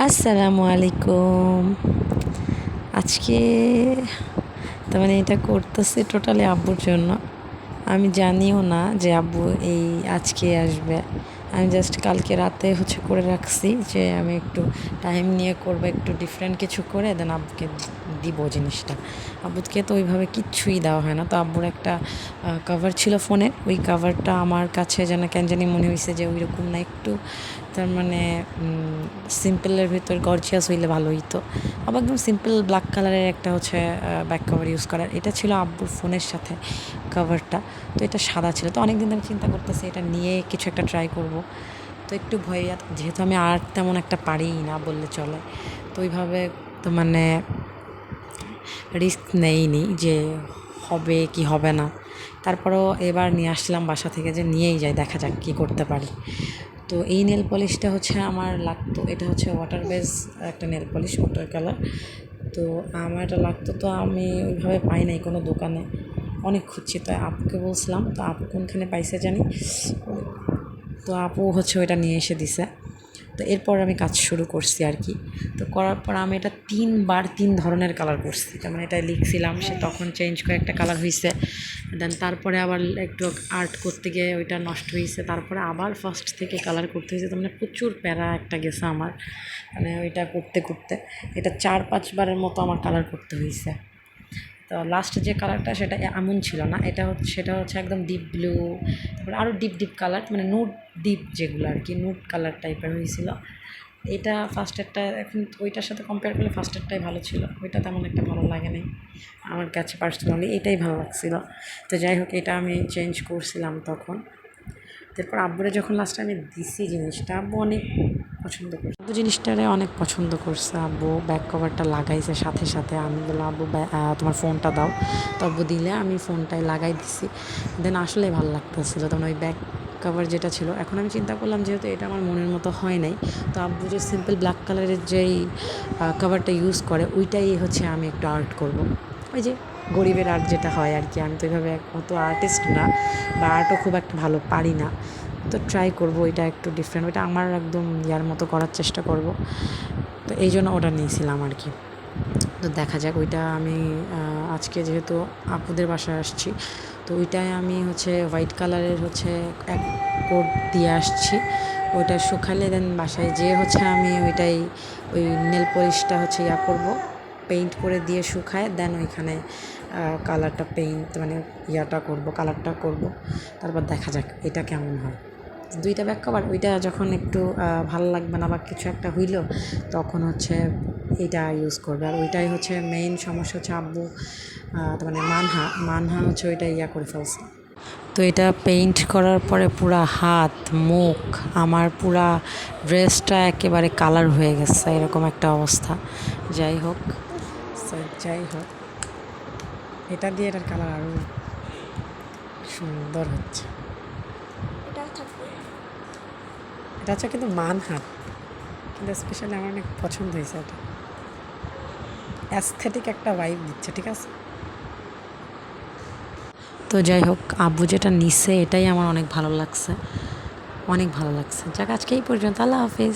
আসসালামু আলাইকুম। আজকে তার মানে এটা করতেছি টোটালি আব্বুর জন্য। আমি জানিও না যে আব্বু এই আজকে আসবে। আমি জাস্ট কালকে রাতে করে রাখছি যে আমি একটু টাইম নিয়ে করবো, একটু ডিফারেন্ট কিছু করে দেন আব্বুকে দিব জিনিসটা। আব্বুকে তো ওইভাবে কিচ্ছুই দেওয়া হয় না। তো আব্বুর একটা কভার ছিল ফোনের, ওই কভারটা আমার কাছে যেন কেন জানি মনে হয়েছে যে ওই রকম না, একটু তার মানে সিম্পলের ভিতর গর্জিয়াস হইলে ভালো হইতো। আবার একদম সিম্পল ব্ল্যাক কালারের একটা ব্যাক কভার ইউজ করার, এটা ছিল আব্বুর ফোনের সাথে কভারটা। তো এটা সাদা ছিল, তো অনেকদিন আমি চিন্তা করতেছি এটা নিয়ে কিছু একটা ট্রাই করব। তো একটু ভয়, যেহেতু আমি আর্ট তেমন একটা পারিই না বললে চলে, তো ওইভাবে তো মানে রিস্ক নেইনি যে হবে কি হবে না। তারপরেও এবার নিয়ে আসলাম বাসা থেকে, যে নিয়েই যাই, দেখা যাক কী করতে পারি। তো এই নেল পলিশটা আমার লাগতো, এটা ওয়াটার বেস একটা নেল পলিশ, ওয়াটার কালার। তো আমার এটা লাগতো, তো আমি ওইভাবে পাই নাই কোনো দোকানে, অনেক খুঁজছি। তো আপুকে বলছিলাম, তো আপু কোনখানে পাইছে জানি, তো আপু ওইটা নিয়ে এসে দিছে। তো এরপর আমি কাজ শুরু করছি আর কি। তো করার পর আমি এটা 3বার 3 ধরনের কালার করছি, যেমন এটা লিখছিলাম, সে তখন চেঞ্জ করে একটা কালার হয়েছে। দেন তারপরে আবার একটু আর্ট করতে গিয়ে ওইটা নষ্ট হয়েছে, তারপরে আবার ফার্স্ট থেকে কালার করতে হয়েছে। তো মানে প্রচুর প্যারা একটা গেছে আমার, মানে ওইটা করতে করতে এটা 4-5 বারের মতো আমার কালার করতে হয়েছে। তো লাস্ট যে কালারটা সেটা এমন ছিল না, সেটা একদম ডিপ ব্লু, তারপরে আরও ডিপ ডিপ কালার, মানে নুড ডিপ যেগুলো আর কি, নুড কালার টাইপের হয়েছিল। এটা ফার্স্টেরটা, এখন ওইটার সাথে কম্পেয়ার করলে ফার্স্টেরটাই ভালো ছিল, ওইটা তেমন একটা ভালো লাগে নাই আমার কাছে পার্সোনালি, এটাই ভালো লাগছিল। তো যাই হোক, এটা আমি চেঞ্জ করছিলাম তখন। তারপর আব্বুরে যখন লাস্টে আমি দিছি জিনিসটা, আব্বু অনেক পছন্দ করছে, আব্বু জিনিসটারে অনেক পছন্দ করছে। আব্বু ব্যাক কভারটা লাগাইছে সাথে সাথে, আমি বললাম আব্বু তোমার ফোনটা দাও। তো আব্বু দিলে আমি ফোনটাই লাগাই দিছি। দেন আসলেই ভালো লাগতেছিল, তখন ওই ব্যাক কভার যেটা ছিল, এখন আমি চিন্তা করলাম যেহেতু এটা আমার মনের মতো হয় নাই, তো আব্বু যে সিম্পল ব্ল্যাক কালারের যেই কভারটা ইউজ করে, ওইটাই আমি একটু আর্ট করব। ওই যে গরিবের আর্ট যেটা হয় আর কি। আমি তো এইভাবে অত আর্টিস্ট না, বা আর্টও খুব একটা ভালো পারি না। তো ট্রাই করব এটা একটু ডিফারেন্ট, ওইটা আমার একদম ইয়ার মতো করার চেষ্টা করব। তো এই জন্য ওটা নিয়েছিলাম আর কি। তো দেখা যাক, ওইটা আমি আজকে যেহেতু আপুদের বাসায় আসছি, তো ওইটাই আমি হোয়াইট কালারের এক কোট দিয়ে আসছি। ওইটা শুকালে দেন বাসায় যেয়ে আমি ওইটাই ওই নেল পলিশটা ইয়া করব, পেইন্ট করে দিয়ে শুকায়, দেন ওইখানে কালারটা পেইন্ট মানে ইয়াটা করব, কালারটা করব। তারপর দেখা যাক এটা কেমন হয়। 2টা ব্যাক কভার, ওইটা যখন একটু ভালো লাগবে না বা কিছু একটা হইলো, তখন এইটা ইউজ করবে। আর ওইটাই মেইন সমস্যা, আব্বু তার মানে মানহা ওইটা ইয়া করে ফেলছে। তো এটা পেইন্ট করার পরে পুরা হাত মুখ আমার পুরা ড্রেসটা একেবারে কালার হয়ে গেছে, এরকম একটা অবস্থা। যাই হোক, এটা দিয়ে এটার কালার আরও সুন্দর হচ্ছে। এটা কিন্তু মানহাট, কিন্তু স্পেশালি আমার অনেক পছন্দ হয়েছে। এটা অ্যাস্থেটিক একটা ভাইব দিচ্ছে, ঠিক আছে। তো যাই হোক, আব্বু যেটা নিছে এটাই আমার অনেক ভালো লাগছে, অনেক ভালো লাগছে। যাক, আজকে এই পর্যন্ত, আল্লাহ হাফিজ।